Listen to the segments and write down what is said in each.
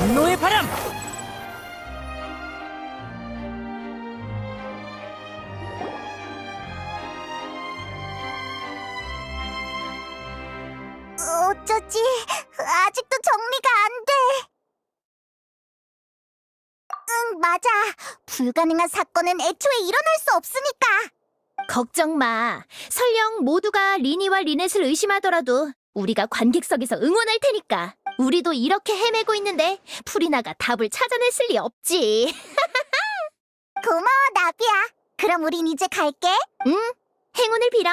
분노의 바람! 어쩌지? 아직도 정리가 안 돼. 응, 맞아. 불가능한 사건은 애초에 일어날 수 없으니까. 걱정 마. 설령 모두가 리니와 리넷을 의심하더라도 우리가 관객석에서 응원할 테니까. 우리도 이렇게 헤매고 있는데 프리나가 답을 찾아냈을 리 없지. 고마워, 나비야. 그럼 우린 이제 갈게. 응, 행운을 빌어.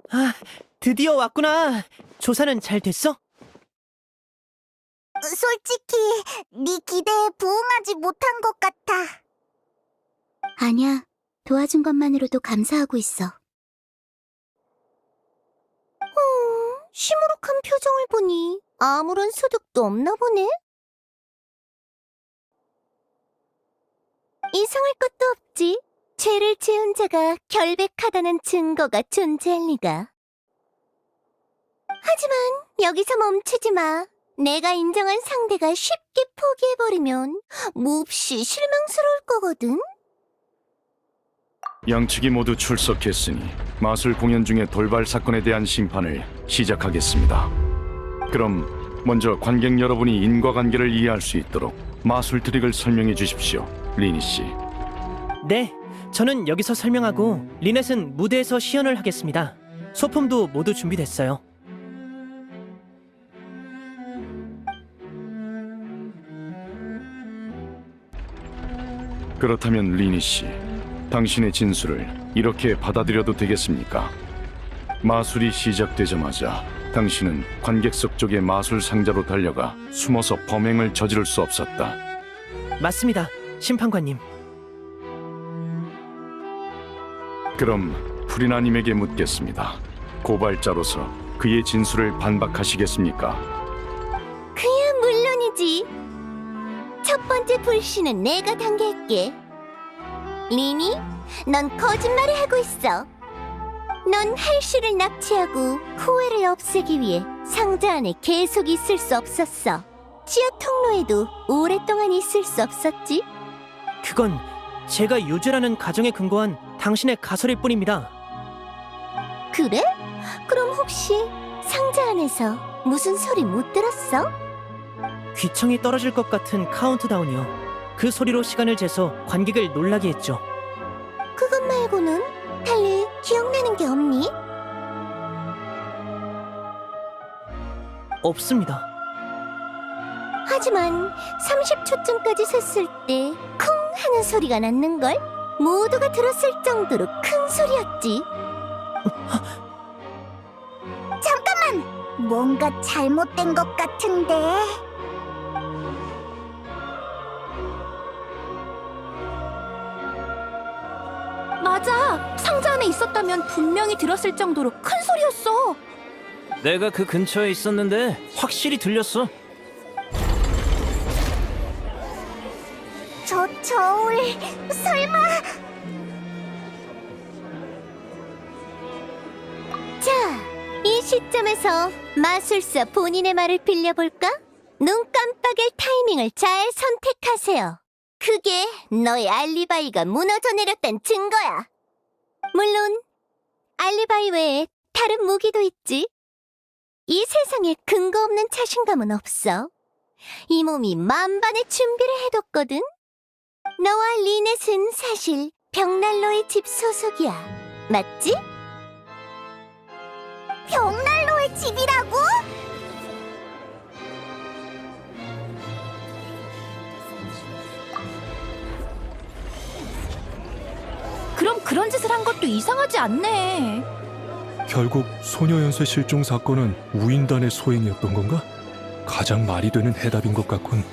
아, 드디어 왔구나. 조사는 잘 됐어? 솔직히 네 기대에 부응하지 못한 것 같아. 아니야. 도와준 것만으로도 감사하고 있어. 시무룩한 표정을 보니 아무런 소득도 없나 보네. 이상할 것도 없지. 죄를 지은 자가 결백하다는 증거가 존재할 리가. 하지만 여기서 멈추지 마. 내가 인정한 상대가 쉽게 포기해버리면 몹시 실망스러울 거거든. 양측이 모두 출석했으니 마술 공연 중의 돌발 사건에 대한 심판을 시작하겠습니다. 그럼 먼저 관객 여러분이 인과관계를 이해할 수 있도록 마술 트릭을 설명해 주십시오, 리니 씨. 네, 저는 여기서 설명하고 리넷은 무대에서 시연을 하겠습니다. 소품도 모두 준비됐어요. 그렇다면 리니 씨, 당신의 진술을 이렇게 받아들여도 되겠습니까? 마술이 시작되자마자 당신은 관객석 쪽의 마술 상자로 달려가 숨어서 범행을 저지를 수 없었다. 맞습니다, 심판관님. 그럼 프리나님에게 묻겠습니다. 고발자로서 그의 진술을 반박하시겠습니까? 그야 물론이지. 첫 번째 불씨는 내가 당길게. 리니, 넌 거짓말을 하고 있어. 넌 할씨를 납치하고 후회를 없애기 위해 상자 안에 계속 있을 수 없었어. 지하 통로에도 오랫동안 있을 수 없었지. 그건 제가 유죄라는 가정에 근거한 당신의 가설일 뿐입니다. 그래? 그럼 혹시 상자 안에서 무슨 소리 못 들었어? 귀청이 떨어질 것 같은 카운트다운이요. 그 소리로 시간을 재서 관객을 놀라게 했죠. 그것 말고는 달리 기억나는 게 없니? 없습니다. 하지만 30초쯤까지 섰을 때 쿵 하는 소리가 났는걸? 모두가 들었을 정도로 큰 소리였지. 잠깐만! 뭔가 잘못된 것 같은데... 맞아. 상자 안에 있었다면 분명히 들었을 정도로 큰 소리였어. 내가 그 근처에 있었는데 확실히 들렸어. 저 저울... 설마... 자, 이 시점에서 마술사 본인의 말을 빌려볼까? 눈 깜빡일 타이밍을 잘 선택하세요. 그게 너의 알리바이가 무너져 내렸단 증거야. 물론 알리바이 외에 다른 무기도 있지. 이 세상에 근거 없는 자신감은 없어. 이 몸이 만반의 준비를 해뒀거든. 너와 리넷은 사실 벽난로의 집 소속이야. 맞지? 벽난로의 집이라고? 그럼 그런 짓을 한 것도 이상하지 않네. 결국 소녀연쇄 실종 사건은 우인단의 소행이었던 건가? 가장 말이 되는 해답인 것 같군.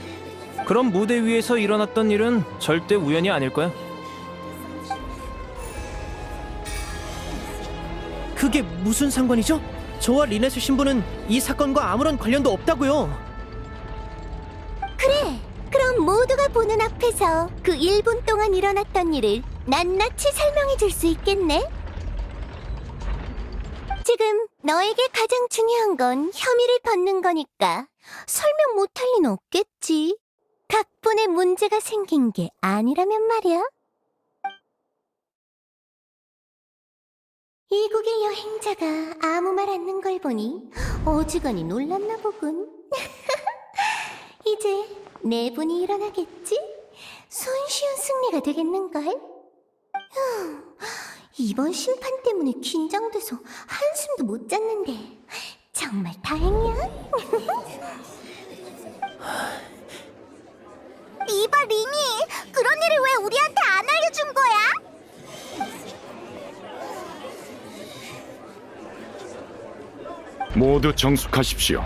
그럼 무대 위에서 일어났던 일은 절대 우연이 아닐 거야. 그게 무슨 상관이죠? 저와 리넷의 신부는 이 사건과 아무런 관련도 없다고요. 그래, 그럼 모두가 보는 앞에서 그 1분 동안 일어났던 일을 낱낱이 설명해 줄 수 있겠네? 지금 너에게 가장 중요한 건 혐의를 벗는 거니까 설명 못할 리는 없겠지. 각본에 문제가 생긴 게 아니라면 말이야. 이국의 여행자가 아무 말 않는 걸 보니 어지간히 놀랐나 보군. 이제 내분이 일어나겠지? 손쉬운 승리가 되겠는걸? 휴, 이번 심판 때문에 긴장돼서 한숨도 못 잤는데 정말 다행이야. 이봐 리니, 그런 일을 왜 우리한테 안 알려준 거야? 모두 정숙하십시오.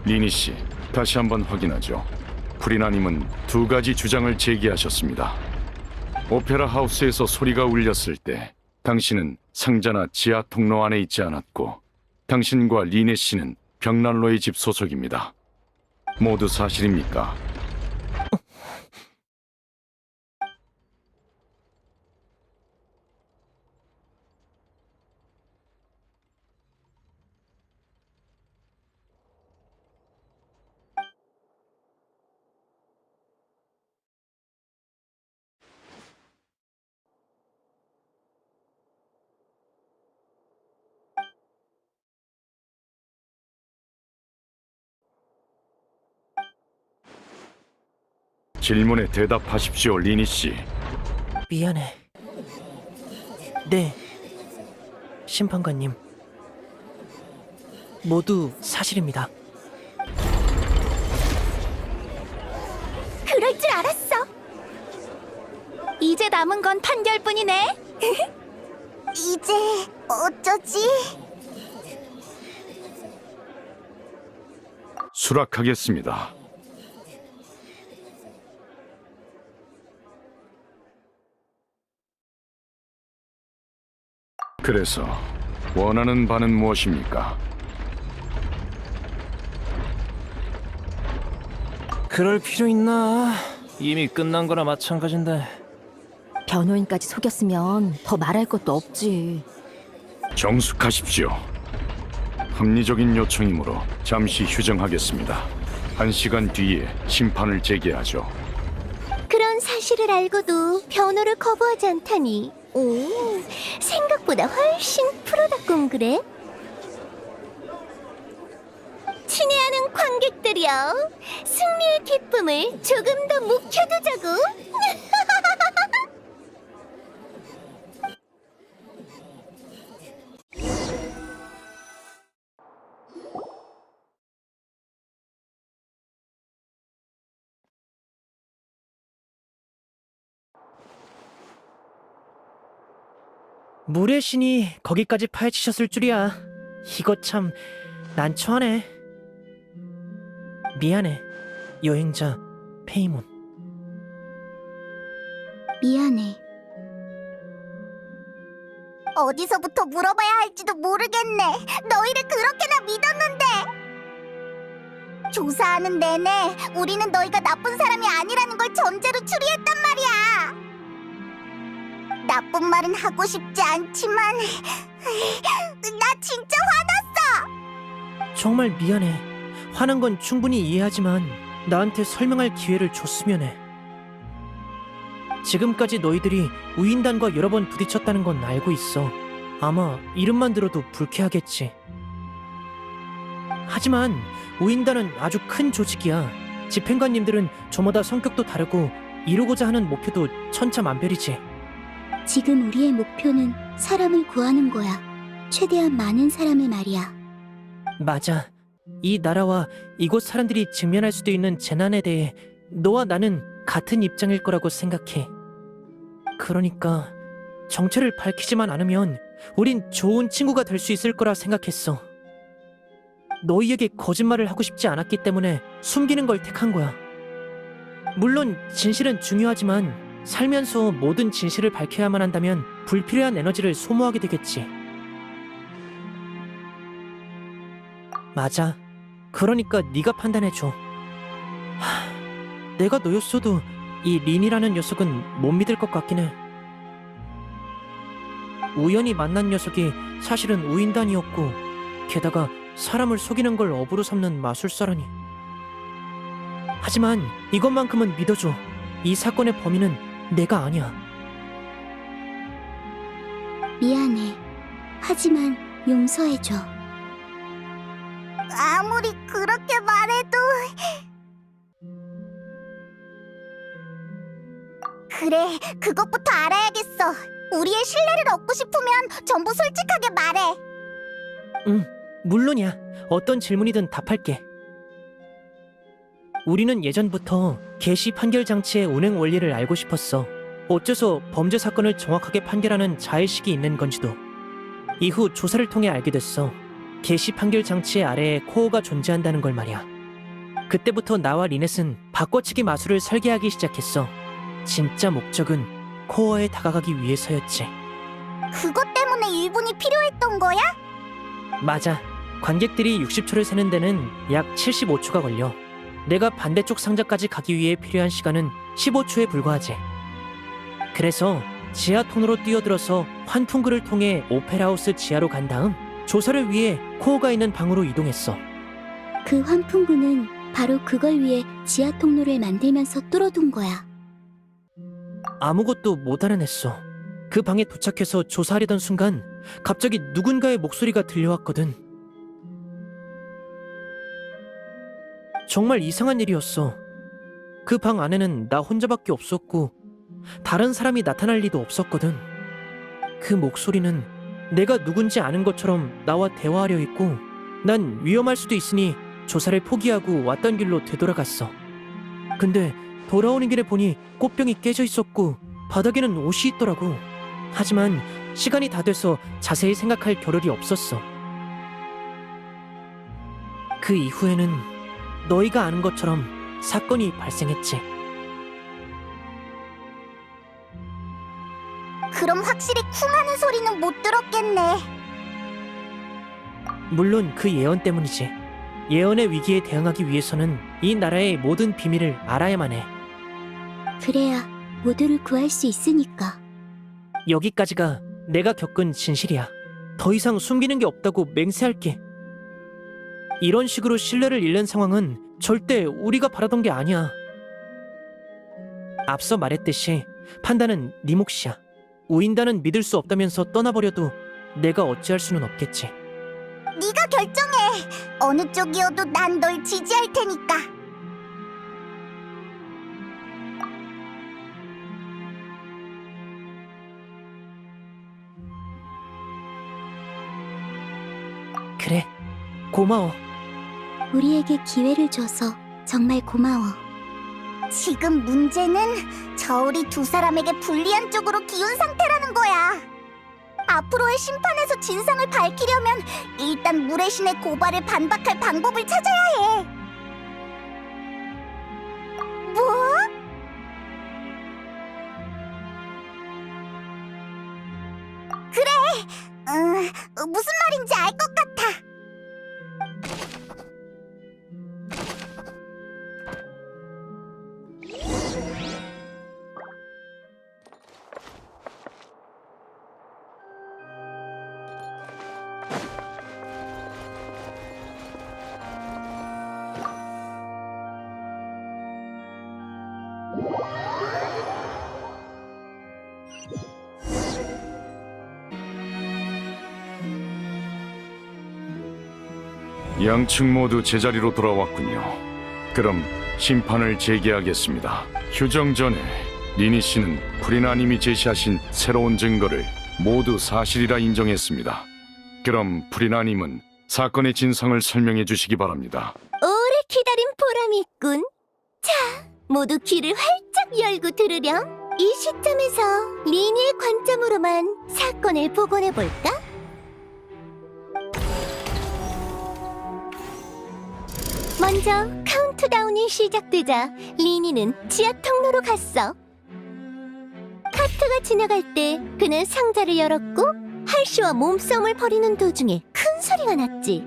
리니 씨, 다시 한번 확인하죠. 프리나님은 두 가지 주장을 제기하셨습니다. 오페라 하우스에서 소리가 울렸을 때 당신은 상자나 지하 통로 안에 있지 않았고 당신과 리네 씨는 벽난로의 집 소속입니다. 모두 사실입니까? 질문에 대답하십시오, 리니 씨. 미안해. 네, 심판관님. 모두 사실입니다. 그럴 줄 알았어. 이제 남은 건 판결뿐이네. 이제 어쩌지? 수락하겠습니다. 그래서 원하는 바는 무엇입니까? 그럴 필요 있나? 이미 끝난 거나 마찬가지인데. 변호인까지 속였으면 더 말할 것도 없지. 정숙하십시오. 합리적인 요청이므로 잠시 휴정하겠습니다. 1시간 뒤에 심판을 재개하죠. 그런 사실을 알고도 변호를 거부하지 않다니. 오, 생각보다 훨씬 프로답군 그래? 친애하는 관객들이여, 승리의 기쁨을 조금 더 묵혀두자고. 물의 신이 거기까지 파헤치셨을 줄이야. 이거 참 난처하네. 미안해, 여행자 페이몬. 미안해. 어디서부터 물어봐야 할지도 모르겠네. 너희를 그렇게나 믿었는데. 조사하는 내내 우리는 너희가 나쁜 사람이 아니라는 걸 전제로 추리했단 말이야. 나쁜 말은 하고 싶지 않지만 나 진짜 화났어. 정말 미안해. 화난 건 충분히 이해하지만 나한테 설명할 기회를 줬으면 해. 지금까지 너희들이 우인단과 여러 번 부딪혔다는 건 알고 있어. 아마 이름만 들어도 불쾌하겠지. 하지만 우인단은 아주 큰 조직이야. 집행관님들은 저마다 성격도 다르고 이루고자 하는 목표도 천차만별이지. 지금 우리의 목표는 사람을 구하는 거야. 최대한 많은 사람을 말이야. 맞아. 이 나라와 이곳 사람들이 직면할 수도 있는 재난에 대해 너와 나는 같은 입장일 거라고 생각해. 그러니까 정체를 밝히지만 않으면 우린 좋은 친구가 될 수 있을 거라 생각했어. 너희에게 거짓말을 하고 싶지 않았기 때문에 숨기는 걸 택한 거야. 물론 진실은 중요하지만 살면서 모든 진실을 밝혀야만 한다면 불필요한 에너지를 소모하게 되겠지. 맞아. 그러니까 네가 판단해줘. 내가 너였어도 이 린이라는 녀석은 못 믿을 것 같긴 해. 우연히 만난 녀석이 사실은 우인단이었고 게다가 사람을 속이는 걸 업으로 삼는 마술사라니. 하지만 이것만큼은 믿어줘. 이 사건의 범인은 내가 아니야. 미안해. 하지만 용서해줘. 아무리 그렇게 말해도... 그래, 그것부터 알아야겠어. 우리의 신뢰를 얻고 싶으면 전부 솔직하게 말해. 응, 물론이야. 어떤 질문이든 답할게. 우리는 예전부터 개시 판결 장치의 운행 원리를 알고 싶었어. 어째서 범죄 사건을 정확하게 판결하는 자의식이 있는 건지도. 이후 조사를 통해 알게 됐어. 개시 판결 장치 아래에 코어가 존재한다는 걸 말이야. 그때부터 나와 리넷은 바꿔치기 마술을 설계하기 시작했어. 진짜 목적은 코어에 다가가기 위해서였지. 그것 때문에 1분이 필요했던 거야? 맞아. 관객들이 60초를 세는 데는 약 75초가 걸려. 내가 반대쪽 상자까지 가기 위해 필요한 시간은 15초에 불과하지. 그래서 지하 통로로 뛰어들어서 환풍구를 통해 오페라하우스 지하로 간 다음 조사를 위해 코어가 있는 방으로 이동했어. 그 환풍구는 바로 그걸 위해 지하 통로를 만들면서 뚫어둔 거야. 아무것도 못 알아냈어. 그 방에 도착해서 조사하려던 순간 갑자기 누군가의 목소리가 들려왔거든. 정말 이상한 일이었어. 그 방 안에는 나 혼자밖에 없었고 다른 사람이 나타날 리도 없었거든. 그 목소리는 내가 누군지 아는 것처럼 나와 대화하려 했고 난 위험할 수도 있으니 조사를 포기하고 왔던 길로 되돌아갔어. 근데 돌아오는 길에 보니 꽃병이 깨져 있었고 바닥에는 옷이 있더라고. 하지만 시간이 다 돼서 자세히 생각할 겨를이 없었어. 그 이후에는 너희가 아는 것처럼 사건이 발생했지. 그럼 확실히 쿵하는 소리는 못 들었겠네. 물론 그 예언 때문이지. 예언의 위기에 대응하기 위해서는 이 나라의 모든 비밀을 알아야만 해. 그래야 모두를 구할 수 있으니까. 여기까지가 내가 겪은 진실이야. 더 이상 숨기는 게 없다고 맹세할게. 이런 식으로 신뢰를 잃는 상황은 절대 우리가 바라던 게 아니야. 앞서 말했듯이 판단은 네 몫이야. 우인단은 믿을 수 없다면서 떠나버려도 내가 어찌할 수는 없겠지. 네가 결정해. 어느 쪽이어도 난 널 지지할 테니까. 그래, 고마워. 우리에게 기회를 줘서 정말 고마워. 지금 문제는 저울이 두 사람에게 불리한 쪽으로 기운 상태라는 거야. 앞으로의 심판에서 진상을 밝히려면 일단 물의 신의 고발을 반박할 방법을 찾아야 해. 뭐? 그래, 무슨 말인지 알 것 같아. 양측 모두 제자리로 돌아왔군요. 그럼 심판을 재개하겠습니다. 휴정 전에 리니 씨는 프리나님이 제시하신 새로운 증거를 모두 사실이라 인정했습니다. 그럼 프리나님은 사건의 진상을 설명해 주시기 바랍니다. 오래 기다린 보람이 있군. 자, 모두 귀를 활짝 열고 들으렴. 이 시점에서 리니의 관점으로만 사건을 복원해볼까? 먼저 카운트다운이 시작되자 리니는 지하 통로로 갔어. 카트가 지나갈 때 그는 상자를 열었고 할시와 몸싸움을 벌이는 도중에 큰 소리가 났지.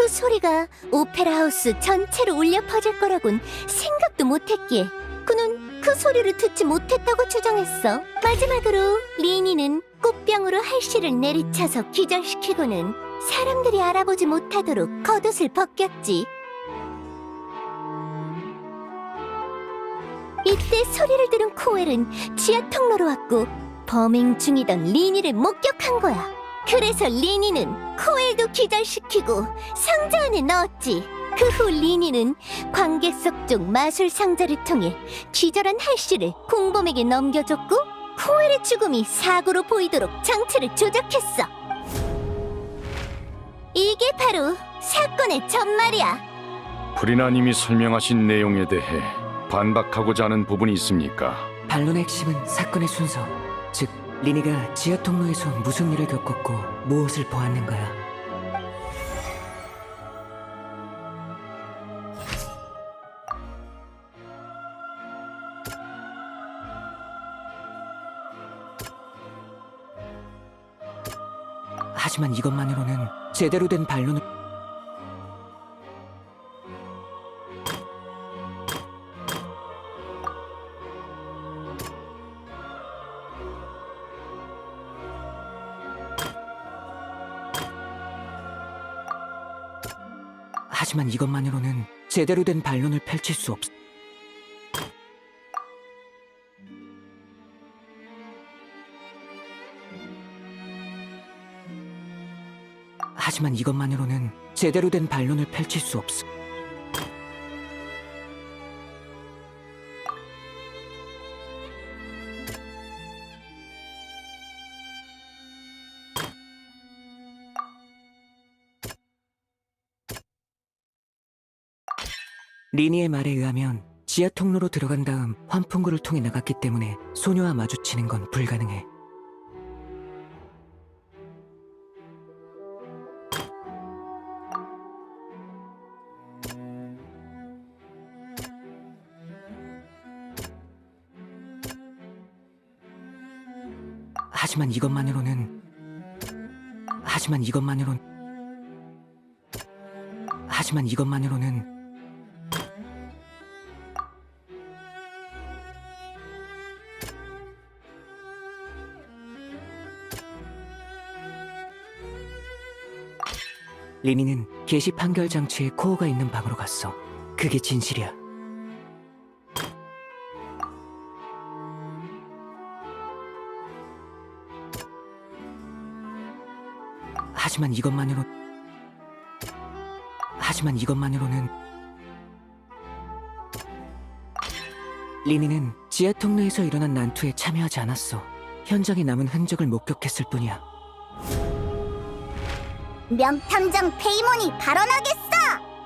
그 소리가 오페라 하우스 전체로 울려 퍼질 거라곤 생각도 못했기에 그는 그 소리를 듣지 못했다고 주장했어. 마지막으로 리니는 꽃병으로 할씨를 내리쳐서 기절시키고는 사람들이 알아보지 못하도록 겉옷을 벗겼지. 이때 소리를 들은 코엘은 지하 통로로 왔고 범행 중이던 리니를 목격한 거야. 그래서 리니는 코엘도 기절시키고 상자 안에 넣었지. 그 후 리니는 관객석 쪽 마술 상자를 통해 기절한 할씨를 공범에게 넘겨줬고 코엘의 죽음이 사고로 보이도록 장치를 조작했어. 이게 바로 사건의 전말이야. 프리나님이 설명하신 내용에 대해 반박하고자 하는 부분이 있습니까? 반론의 핵심은 사건의 순서, 즉 리니가 지하 통로에서 무슨 일을 겪었고 무엇을 보았는가야. 하지만 이것만으로는 제대로 된 반론을 펼칠 수 없어. 하지만 이것만으로는 제대로 된 반론을 펼칠 수 없어. 리니의 말에 의하면 지하 통로로 들어간 다음 환풍구를 통해 나갔기 때문에 소녀와 마주치는 건 불가능해. 하지만 이것만으로는 리니는 게시 판결 장치에 코어가 있는 방으로 갔어. 그게 진실이야. 하지만 이것만으로는 리니는 지하 통로에서 일어난 난투에 참여하지 않았어. 현장에 남은 흔적을 목격했을 뿐이야. 명탐정 페이몬이 발언하겠어!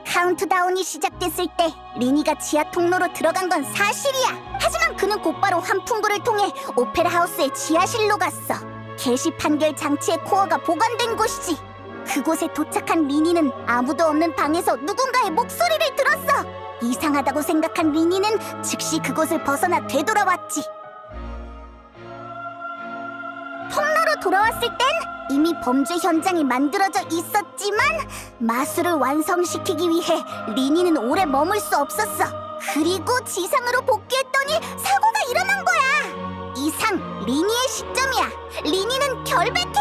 카운트다운이 시작됐을 때 리니가 지하 통로로 들어간 건 사실이야. 하지만 그는 곧바로 환풍구를 통해 오페라 하우스의 지하실로 갔어. 게시 판결 장치의 코어가 보관된 곳이지. 그곳에 도착한 리니는 아무도 없는 방에서 누군가의 목소리를 들었어. 이상하다고 생각한 리니는 즉시 그곳을 벗어나 되돌아왔지. 통로로 돌아왔을 땐 이미 범죄 현장이 만들어져 있었지만 마술을 완성시키기 위해 리니는 오래 머물 수 없었어. 그리고 지상으로 복귀했더니 사고가 일어난 거야. 이상 리니의 시점이야. 리니는 결백해.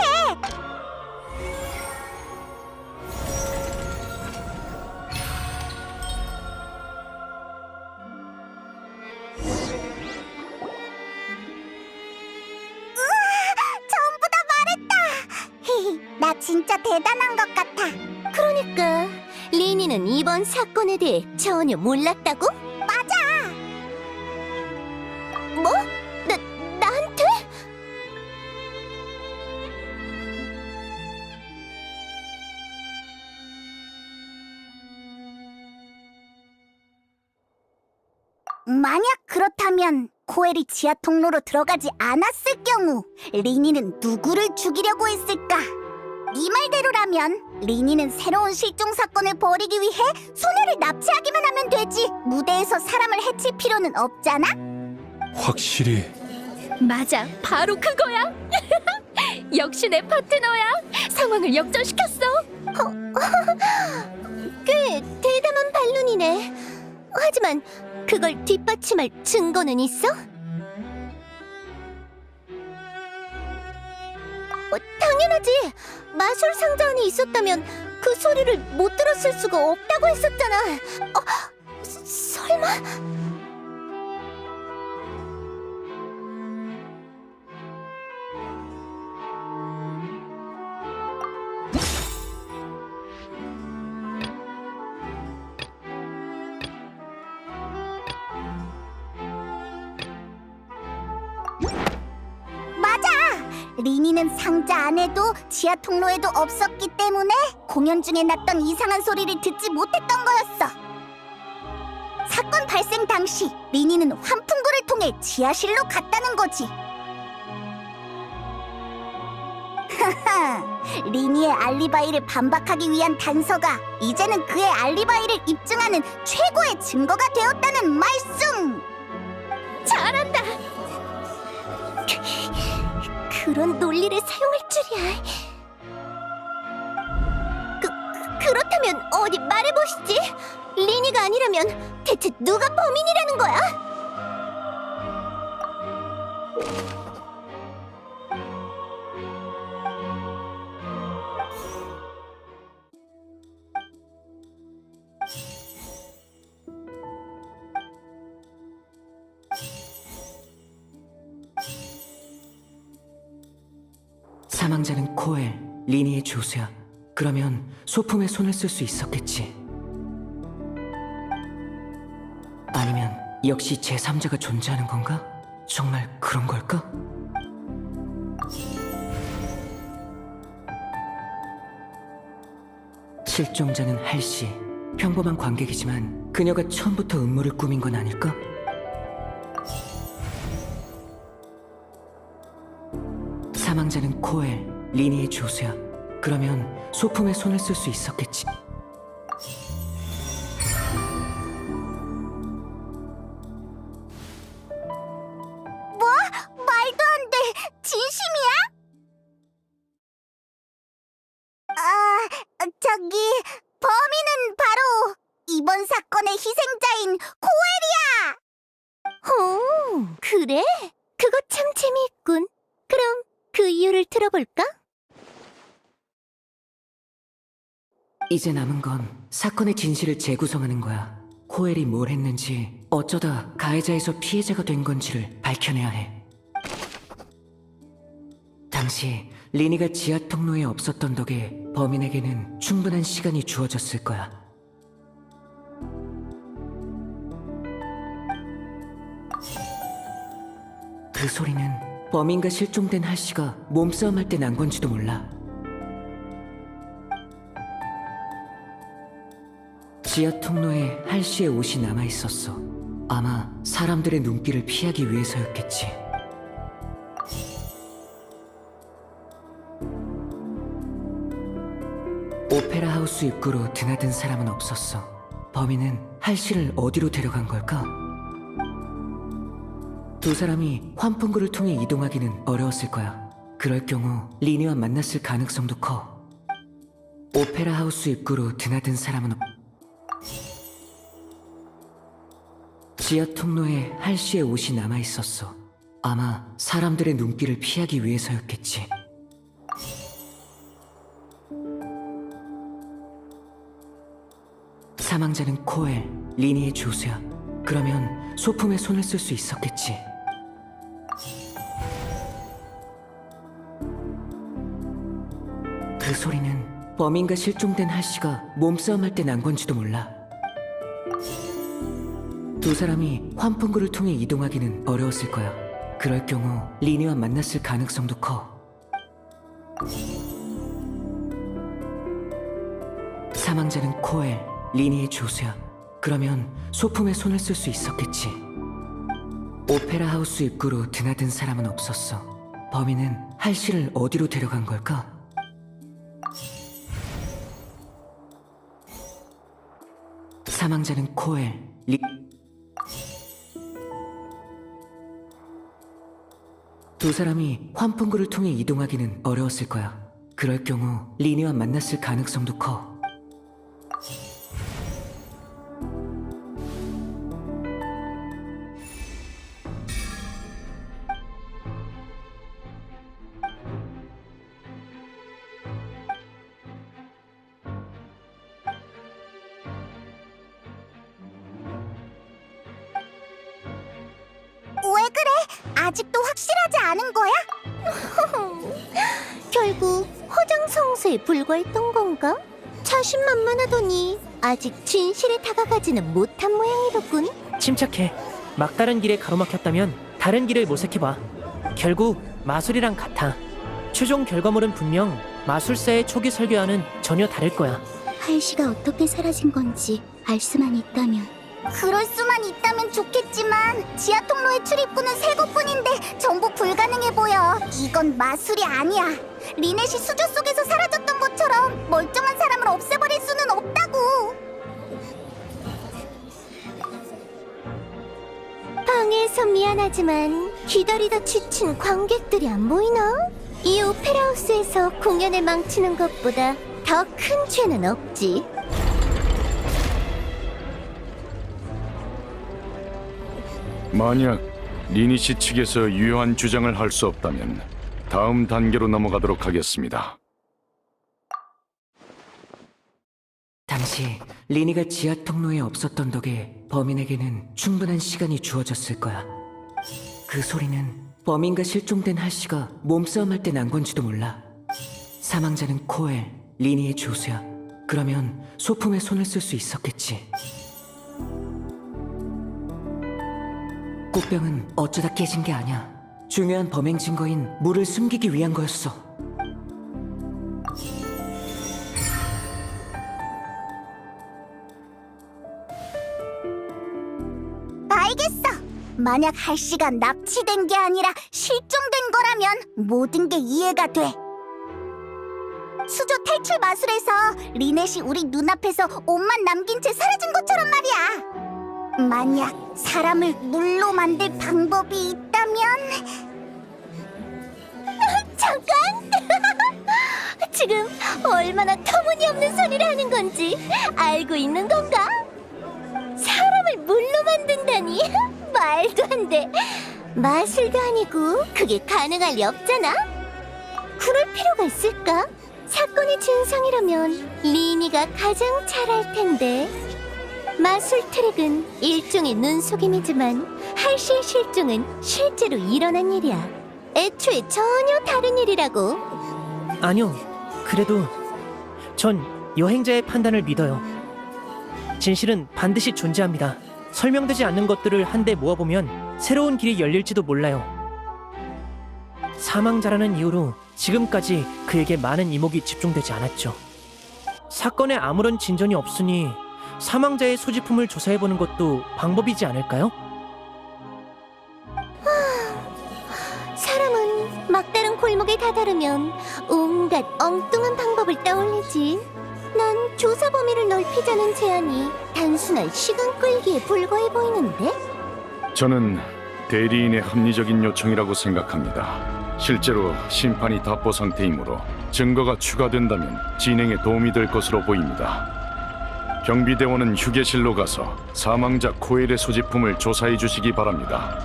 전부 다 말했다. 나 진짜 대단한 것 같아. 그러니까 리니는 이번 사건에 대해 전혀 몰랐다고? 맞아. 뭐? 나한테? 만약 그렇다면 코엘이 지하 통로로 들어가지 않았을 경우 리니는 누구를 죽이려고 했을까? 네 말대로라면 리니는 새로운 실종 사건을 벌이기 위해 소녀를 납치하기만 하면 되지. 무대에서 사람을 해칠 필요는 없잖아? 확실히 맞아, 바로 그거야. 역시 내 파트너야. 상황을 역전시켰어. 보이네. 하지만 그걸 뒷받침할 증거는 있어? 당연하지. 마술 상자 안에 있었다면 그 소리를 못 들었을 수가 없다고 했었잖아. 설마? 리니는 상자 안에도 지하 통로에도 없었기 때문에 공연 중에 났던 이상한 소리를 듣지 못했던 거였어. 사건 발생 당시 리니는 환풍구를 통해 지하실로 갔다는 거지. 하하, 리니의 알리바이를 반박하기 위한 단서가 이제는 그의 알리바이를 입증하는 최고의 증거가 되었다는 말씀! 잘한다. 그런 논리를 사용할 줄이야. 그렇다면 어디 말해보시지. 리니가 아니라면 대체 누가 범인이라는 거야? 사망자는 코엘, 리니의 조수야. 그러면 소품에 손을 쓸 수 있었겠지. 아니면 역시 제3자가 존재하는 건가? 정말 그런 걸까? 실종자는 할씨, 평범한 관객이지만 그녀가 처음부터 음모를 꾸민 건 아닐까? 사망자는 코엘, 리니의 조수야. 그러면 소품에 손을 쓸 수 있었겠지. 말도 안 돼! 진심이야? 저기 범인은 바로 이번 사건의 희생자인 오, 그래? 그거 참 재미있군. 그럼 그 이유를 들어볼까? 이제 남은 건 사건의 진실을 재구성하는 거야. 코엘이 뭘 했는지, 어쩌다 가해자에서 피해자가 된 건지를 밝혀내야 해. 당시 리니가 지하 통로에 없었던 덕에 범인에게는 충분한 시간이 주어졌을 거야. 그 소리는 범인과 실종된 할씨가 몸싸움할 때 난 건지도 몰라. 지하 통로에 할씨의 옷이 남아 있었어. 아마 사람들의 눈길을 피하기 위해서였겠지. 오페라 하우스 입구로 드나든 사람은 없었어. 범인은 할씨를 어디로 데려간 걸까? 두 사람이 환풍구를 통해 이동하기는 어려웠을 거야. 그럴 경우 리니와 만났을 가능성도 커. 오페라 하우스 입구로 드나든 사람은 지하 통로에 할씨의 옷이 남아 있었어. 아마 사람들의 눈길을 피하기 위해서였겠지. 사망자는 코엘, 리니의 조수야. 그러면 소품에 손을 쓸 수 있었겠지. 그 소리는 범인과 실종된 할씨가 몸싸움할 때 난 건지도 몰라. 두 사람이 환풍구를 통해 이동하기는 어려웠을 거야. 그럴 경우 리니와 만났을 가능성도 커. 사망자는 코엘, 리니의 조수야. 그러면 소품에 손을 쓸 수 있었겠지. 오페라 하우스 입구로 드나든 사람은 없었어. 범인은 할씨를 어디로 데려간 걸까? 사망자는 코엘, 두 사람이 환풍구를 통해 이동하기는 어려웠을 거야. 그럴 경우 리니와 만났을 가능성도 커. 아직도 확실하지 않은 거야? 결국 허장성세에 불과했던 건가? 자신만만하더니 아직 진실에 다가가지는 못한 모양이로군. 침착해. 막다른 길에 가로막혔다면 다른 길을 모색해봐. 결국 마술이랑 같아. 최종 결과물은 분명 마술사의 초기 설계와는 전혀 다를 거야. 할시가 어떻게 사라진 건지 알 수만 있다면. 그럴 수만 있다면 좋겠지만 지하 통로의 출입구는 세 곳뿐인데 전부 불가능해 보여. 이건 마술이 아니야. 리넷이 수조 속에서 사라졌던 것처럼 멀쩡한 사람을 없애버릴 수는 없다고. 방해해서 미안하지만 기다리다 지친 관객들이 안 보이나? 이 오페라하우스에서 공연을 망치는 것보다 더 큰 죄는 없지. 만약 리니시 측에서 유효한 주장을 할 수 없다면 다음 단계로 넘어가도록 하겠습니다. 당시 리니가 지하 통로에 없었던 덕에 범인에게는 충분한 시간이 주어졌을 거야. 그 소리는 범인과 실종된 할씨가 몸싸움할 때 난 건지도 몰라. 사망자는 코엘, 리니의 조수야. 그러면 소품에 손을 쓸 수 있었겠지. 꽃병은 어쩌다 깨진 게 아니야. 중요한 범행 증거인 물을 숨기기 위한 거였어. 알겠어. 만약 할시가 납치된 게 아니라 실종된 거라면 모든 게 이해가 돼. 수조 탈출 마술에서 리넷이 우리 눈앞에서 옷만 남긴 채 사라진 것처럼 말이야. 만약 사람을 물로 만들 방법이 있다면... 잠깐! 지금 얼마나 터무니없는 소리를 하는 건지 알고 있는 건가? 사람을 물로 만든다니? 말도 안 돼. 마술도 아니고 그게 가능할 리 없잖아. 그럴 필요가 있을까? 사건의 진상이라면 리니가 가장 잘 알 텐데. 마술 트릭은 일종의 눈속임이지만 할시의 실종은 실제로 일어난 일이야. 애초에 전혀 다른 일이라고. 아니요. 그래도 전 여행자의 판단을 믿어요. 진실은 반드시 존재합니다. 설명되지 않는 것들을 한데 모아보면 새로운 길이 열릴지도 몰라요. 사망자라는 이유로 지금까지 그에게 많은 이목이 집중되지 않았죠. 사건에 아무런 진전이 없으니 사망자의 소지품을 조사해보는 것도 방법이지 않을까요? 사람은 막다른 골목에 다다르면 온갖 엉뚱한 방법을 떠올리지. 난 조사 범위를 넓히자는 제안이 단순한 시간 끌기에 불과해 보이는데? 저는 대리인의 합리적인 요청이라고 생각합니다. 실제로 심판이 답보 상태이므로 증거가 추가된다면 진행에 도움이 될 것으로 보입니다. 경비대원은 휴게실로 가서 사망자 코엘의 소지품을 조사해 주시기 바랍니다.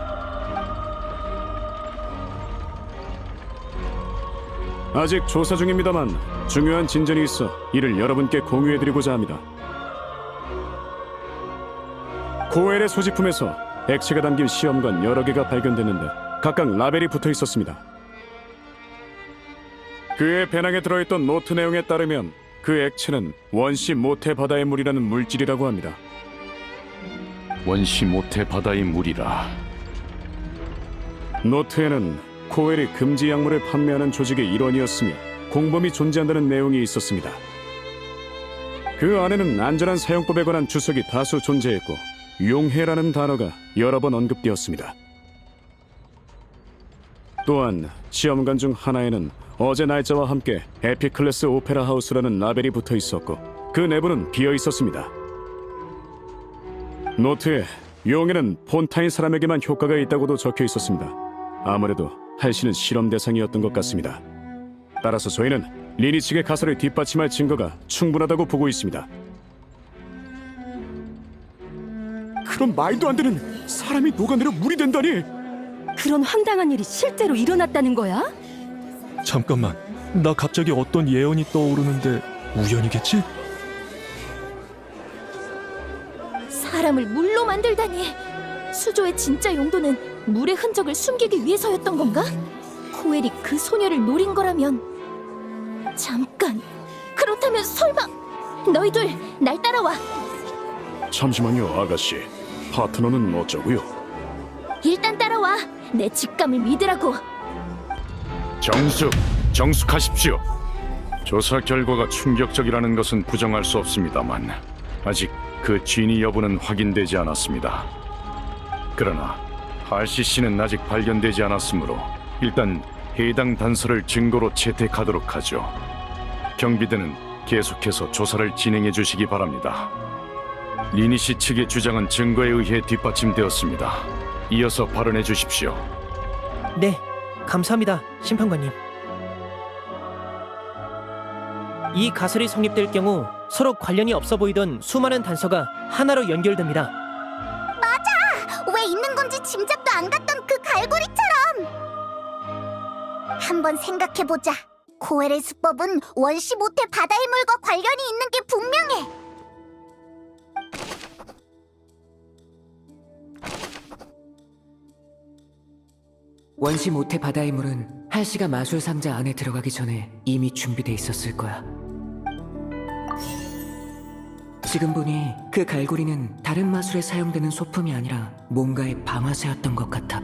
아직 조사 중입니다만 중요한 진전이 있어 이를 여러분께 공유해드리고자 합니다. 코엘의 소지품에서 액체가 담긴 시험관 여러 개가 발견됐는데 각각 라벨이 붙어 있었습니다. 그의 배낭에 들어있던 노트 내용에 따르면 그 액체는 원시 모태 바다의 물이라는 물질이라고 합니다. 원시 모태 바다의 물이라. 노트에는 코엘이 금지 약물을 판매하는 조직의 일원이었으며 공범이 존재한다는 내용이 있었습니다. 그 안에는 안전한 사용법에 관한 주석이 다수 존재했고 용해라는 단어가 여러 번 언급되었습니다. 또한 시험관 중 하나에는 어제 날짜와 함께 에피클래스 오페라 하우스라는 라벨이 붙어 있었고 그 내부는 비어 있었습니다. 노트에 용해는 폰타인 사람에게만 효과가 있다고도 적혀 있었습니다. 아무래도 할시는 실험 대상이었던 것 같습니다. 따라서 저희는 리니 측의 가설을 뒷받침할 증거가 충분하다고 보고 있습니다. 그런 말도 안 되는 사람이 녹아내려 물이 된다니! 그런 황당한 일이 실제로 일어났다는 거야? 잠깐만, 나 갑자기 어떤 예언이 떠오르는데 우연이겠지? 사람을 물로 만들다니. 수조의 진짜 용도는 물의 흔적을 숨기기 위해서였던 건가? 코엘이 그 소녀를 노린 거라면... 잠깐... 그렇다면 설마... 너희들 날 따라와! 잠시만요, 아가씨. 파트너는 어쩌고요? 일단 따라와! 내 직감을 믿으라고! 정숙하십시오. 조사 결과가 충격적이라는 것은 부정할 수 없습니다만 아직 그 진위 여부는 확인되지 않았습니다. 그러나 할시 씨는 아직 발견되지 않았으므로 일단 해당 단서를 증거로 채택하도록 하죠. 경비대는 계속해서 조사를 진행해 주시기 바랍니다. 리니 씨 측의 주장은 증거에 의해 뒷받침되었습니다. 이어서 발언해 주십시오. 네, 감사합니다, 심판관님. 이 가설이 성립될 경우 서로 관련이 없어 보이던 수많은 단서가 하나로 연결됩니다. 왜 있는 건지 짐작도 안 갔던 그 갈고리처럼. 한번 생각해보자. 코엘의 수법은 원시 모태 바다의 물과 관련이 있는 게 분명해. 원시 모태 바다의 물은 할시가 마술 상자 안에 들어가기 전에 이미 준비돼 있었을 거야. 지금 보니 그 갈고리는 다른 마술에 사용되는 소품이 아니라 뭔가의 방아쇠였던 것 같아.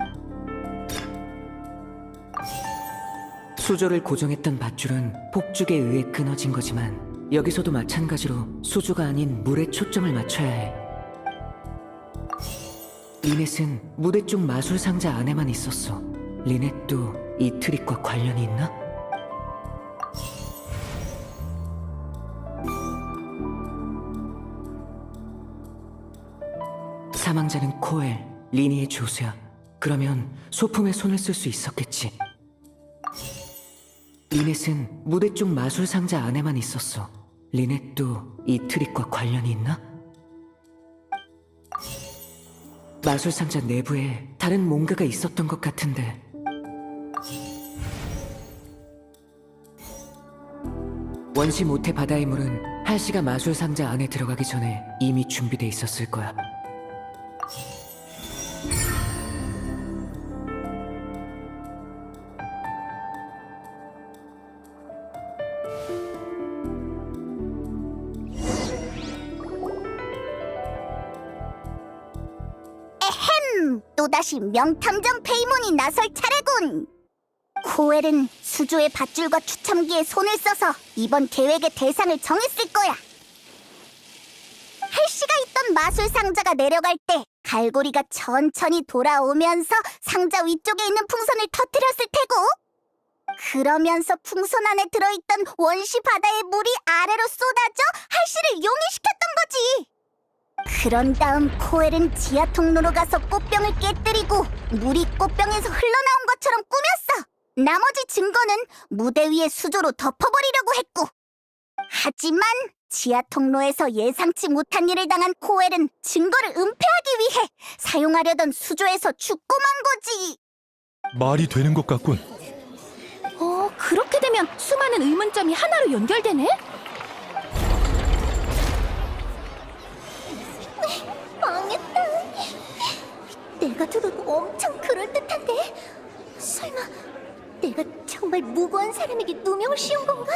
수조를 고정했던 밧줄은 폭죽에 의해 끊어진 거지만 여기서도 마찬가지로 수조가 아닌 물에 초점을 맞춰야 해. 리넷은 무대 쪽 마술 상자 안에만 있었어. 리넷도 이 트릭과 관련이 있나? 사망자는 코엘, 리니의 조수야. 그러면 소품에 손을 쓸 수 있었겠지. 리넷은 무대 쪽 마술 상자 안에만 있었어. 리넷도 이 트릭과 관련이 있나? 마술 상자 내부에 다른 뭔가가 있었던 것 같은데. 원시 모태 바다의 물은 할시가 마술 상자 안에 들어가기 전에 이미 준비돼 있었을 거야. 또다시 명탐정 페이몬이 나설 차례군. 코엘은 수조의 밧줄과 추첨기에 손을 써서 이번 계획의 대상을 정했을 거야. 할시가 있던 마술 상자가 내려갈 때 갈고리가 천천히 돌아오면서 상자 위쪽에 있는 풍선을 터뜨렸을 테고, 그러면서 풍선 안에 들어있던 원시 바다의 물이 아래로 쏟아져 할시를 용해시켰던 거지. 그런 다음 코엘은 지하 통로로 가서 꽃병을 깨뜨리고 물이 꽃병에서 흘러나온 것처럼 꾸몄어. 나머지 증거는 무대 위에 수조로 덮어버리려고 했고, 하지만 지하 통로에서 예상치 못한 일을 당한 코엘은 증거를 은폐하기 위해 사용하려던 수조에서 죽고 만 거지. 말이 되는 것 같군. 그렇게 되면 수많은 의문점이 하나로 연결되네? 망했다. 내가 들어도 엄청 그럴듯한데? 설마 내가 정말 무고한 사람에게 누명을 씌운 건가?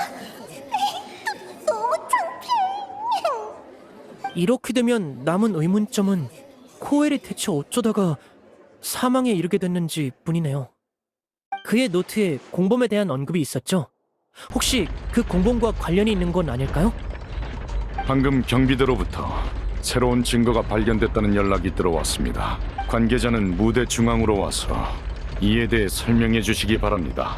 너무 창피해. 이렇게 되면 남은 의문점은 코엘이 대체 어쩌다가 사망에 이르게 됐는지 뿐이네요. 그의 노트에 공범에 대한 언급이 있었죠? 혹시 그 공범과 관련이 있는 건 아닐까요? 방금 경비대로부터 새로운 증거가 발견됐다는 연락이 들어왔습니다. 관계자는 무대 중앙으로 와서 이에 대해 설명해 주시기 바랍니다.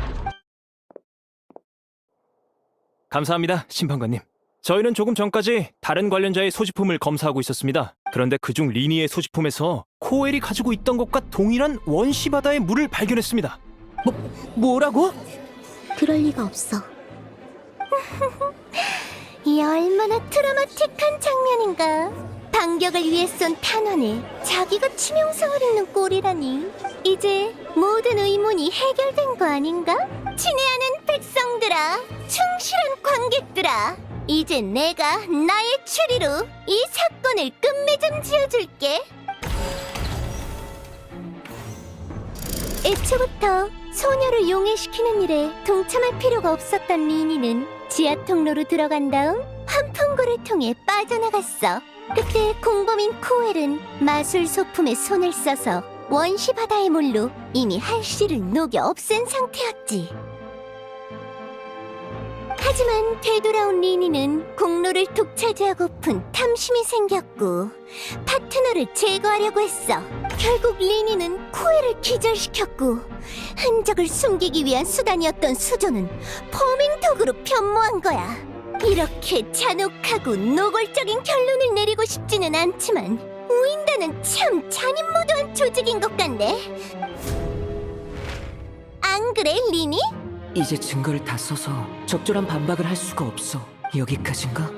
감사합니다, 심판관님. 저희는 조금 전까지 다른 관련자의 소지품을 검사하고 있었습니다. 그런데 그중 리니의 소지품에서 코엘이 가지고 있던 것과 동일한 원시 바다의 물을 발견했습니다. 뭐라고? 그럴 리가 없어. 이 얼마나 드라마틱한 장면인가. 반격을 위해 쏜 탄원에 자기가 치명상을 입는 꼴이라니. 이제 모든 의문이 해결된 거 아닌가? 친애하는 백성들아, 충실한 관객들아, 이제 내가 나의 추리로 이 사건을 끝맺음 지어줄게. 애초부터 소녀를 용해시키는 일에 동참할 필요가 없었던 리니는 지하 통로로 들어간 다음 환풍구를 통해 빠져나갔어. 그때 공범인 코엘은 마술 소품에 손을 써서 원시 바다의 물로 이미 할씨를 녹여 없앤 상태였지. 하지만 되돌아온 리니는 공로를 독차지하고픈 탐심이 생겼고 파트너를 제거하려고 했어. 결국 리니는 코엘을 기절시켰고 흔적을 숨기기 위한 수단이었던 수조는 범행 도구로 변모한 거야. 이렇게 잔혹하고 노골적인 결론을 내리고 싶지는 않지만 우인단은 참 잔인무도한 조직인 것 같네. 안 그래, 리니? 이제 증거를 다 써서 적절한 반박을 할 수가 없어. 여기까지인가?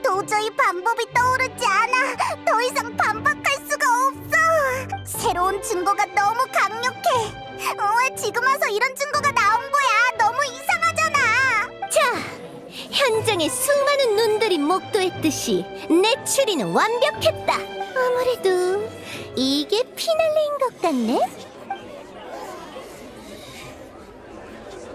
도저히 방법이 떠오르지 않아. 더 이상 반박할 수가 없어. 새로운 증거가 너무 강력해. 왜 지금 와서 이런 증거가 나온 거야? 너무 이상하잖아. 자, 현장에 수많은 눈들이 목도했듯이 내 추리는 완벽했다. 아무래도 이게 피날레인 것 같네.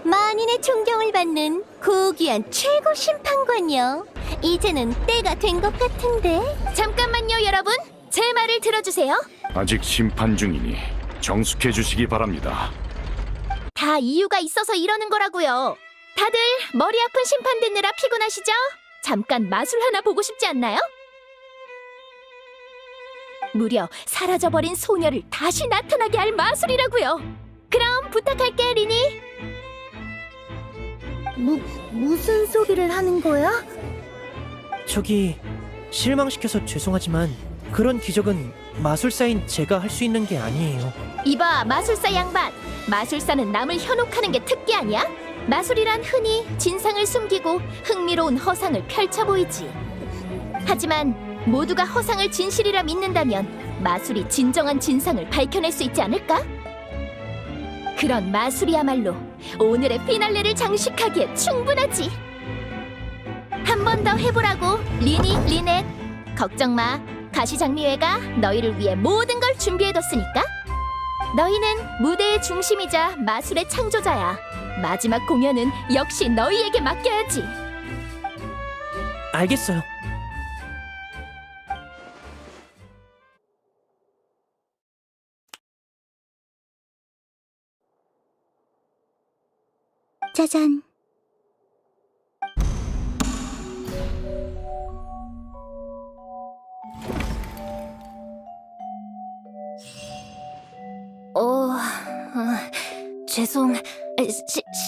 만인의 존경을 받는 고귀한 최고 심판관이여. 이제는 때가 된 것 같은데. 잠깐만요, 여러분. 제 말을 들어주세요. 아직 심판 중이니 정숙해 주시기 바랍니다. 다 이유가 있어서 이러는 거라고요. 다들 머리 아픈 심판 듣느라 피곤하시죠? 잠깐 마술 하나 보고 싶지 않나요? 무려 사라져버린 소녀를 다시 나타나게 할 마술이라고요. 그럼 부탁할게, 리니. 무슨 소리를 하는 거야? 저기 실망시켜서 죄송하지만 그런 기적은 마술사인 제가 할 수 있는 게 아니에요. 이봐, 마술사 양반. 마술사는 남을 현혹하는 게 특기 아니야? 마술이란 흔히 진상을 숨기고 흥미로운 허상을 펼쳐 보이지. 하지만 모두가 허상을 진실이라 믿는다면 마술이 진정한 진상을 밝혀낼 수 있지 않을까? 그런 마술이야말로 오늘의 피날레를 장식하기에 충분하지. 한 번 더 해보라고, 리니, 리넷. 걱정 마. 가시장미회가 너희를 위해 모든 걸 준비해뒀으니까. 너희는 무대의 중심이자 마술의 창조자야. 마지막 공연은 역시 너희에게 맡겨야지. 알겠어요. 짜잔.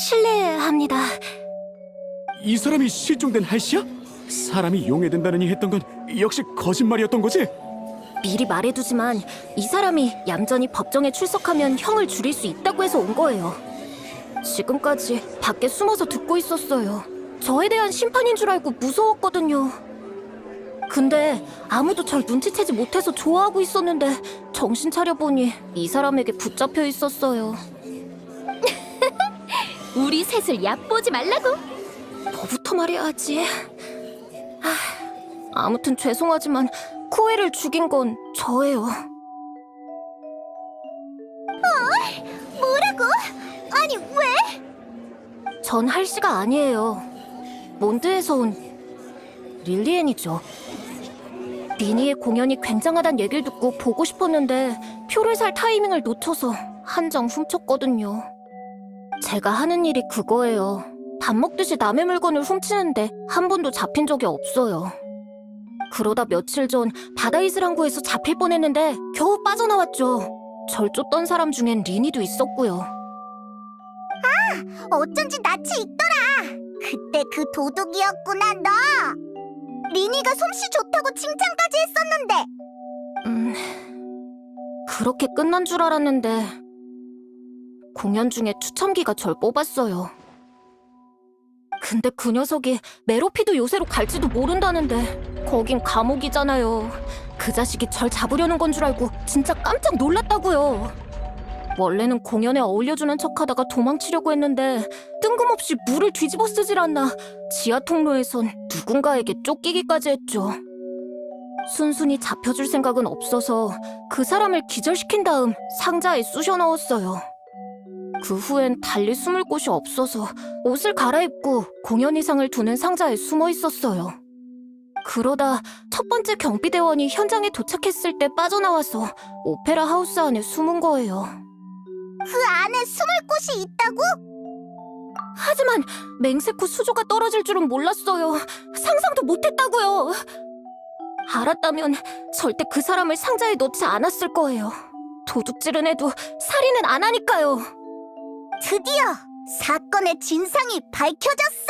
실례합니다. 이 사람이 실종된 할씨야? 사람이 용해된다느니 했던 건 역시 거짓말이었던 거지? 미리 말해두지만 이 사람이 얌전히 법정에 출석하면 형을 줄일 수 있다고 해서 온 거예요. 지금까지 밖에 숨어서 듣고 있었어요. 저에 대한 심판인 줄 알고 무서웠거든요. 근데 아무도 절 눈치채지 못해서 좋아하고 있었는데 정신 차려보니 이 사람에게 붙잡혀 있었어요. 우리 셋을 얕보지 말라고. 뭐부터 말해야 하지? 아무튼 죄송하지만 코엘을 죽인 건 저예요. 뭐라고? 아니 왜? 전 할씨가 아니에요. 몬드에서 온 릴리엔이죠. 리니의 공연이 굉장하단 얘기를 듣고 보고 싶었는데 표를 살 타이밍을 놓쳐서 한 장 훔쳤거든요. 제가 하는 일이 그거예요. 밥 먹듯이 남의 물건을 훔치는데 한 번도 잡힌 적이 없어요. 그러다 며칠 전 바다이슬 항구에서 잡힐 뻔했는데 겨우 빠져나왔죠. 절 쫓던 사람 중엔 리니도 있었고요. 어쩐지 낯이 익더라. 그때 그 도둑이었구나 너. 리니가 솜씨 좋다고 칭찬까지 했었는데. 그렇게 끝난 줄 알았는데 공연 중에 추첨기가 절 뽑았어요. 근데 그 녀석이 메로피드 요새로 갈지도 모른다는데 거긴 감옥이잖아요. 그 자식이 절 잡으려는 건 줄 알고 진짜 깜짝 놀랐다고요. 원래는 공연에 어울려주는 척하다가 도망치려고 했는데 뜬금없이 물을 뒤집어 쓰질 않나 지하 통로에선 누군가에게 쫓기기까지 했죠. 순순히 잡혀줄 생각은 없어서 그 사람을 기절시킨 다음 상자에 쑤셔 넣었어요. 그 후엔 달리 숨을 곳이 없어서 옷을 갈아입고 공연 의상을 두는 상자에 숨어 있었어요. 그러다 첫 번째 경비대원이 현장에 도착했을 때 빠져나와서 오페라 하우스 안에 숨은 거예요. 그 안에 숨을 곳이 있다고? 하지만 맹세코 수조가 떨어질 줄은 몰랐어요. 상상도 못했다고요. 알았다면 절대 그 사람을 상자에 넣지 않았을 거예요. 도둑질은 해도 살인은 안 하니까요. 드디어 사건의 진상이 밝혀졌어!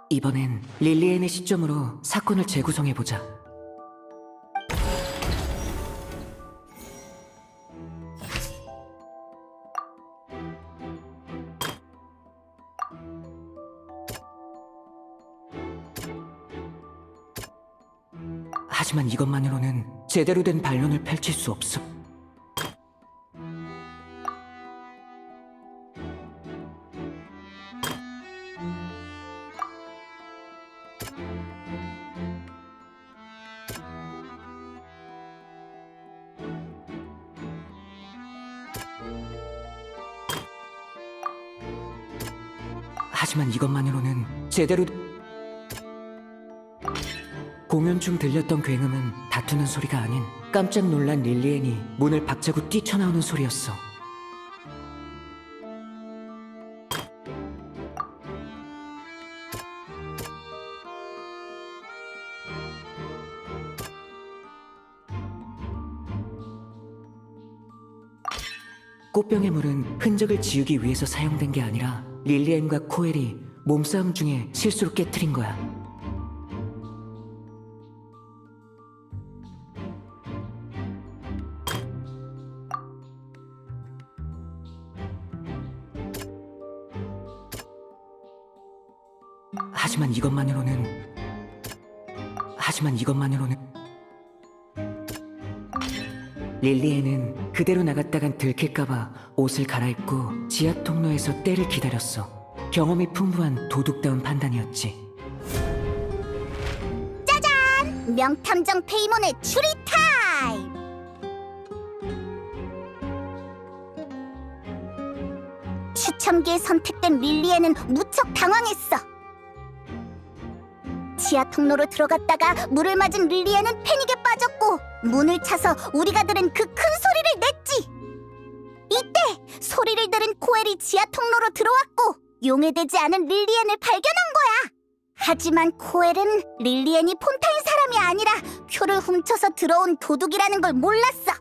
이번엔 릴리엔의 시점으로 사건을 재구성해보자. 하지만 이것만으로는 제대로 된 반론을 펼칠 수 없어. 하지만 이것만으로는 제대로 공연 중 들렸던 굉음은 다투는 소리가 아닌 깜짝 놀란 릴리엔이 문을 박차고 뛰쳐나오는 소리였어. 꽃병의 물은 흔적을 지우기 위해서 사용된 게 아니라 릴리엔과 코엘이 몸싸움 중에 실수로 깨트린 거야. 하지만 이것만으로는 릴리엔은 그대로 나갔다간 들킬까봐 옷을 갈아입고 지하 통로에서 때를 기다렸어. 경험이 풍부한 도둑다운 판단이었지. 명탐정 페이몬의 추리 타임! 추첨기에 선택된 릴리엔은 무척 당황했어. 지하 통로로 들어갔다가 물을 맞은 릴리엔은 패닉에 빠졌고 문을 차서 우리가 들은 그 큰 소리를 냈지. 이때 소리를 들은 코엘이 지하 통로로 들어왔고 용해되지 않은 릴리엔을 발견한 거야. 하지만 코엘은 릴리엔이 폰타인 사람이 아니라 표를 훔쳐서 들어온 도둑이라는 걸 몰랐어.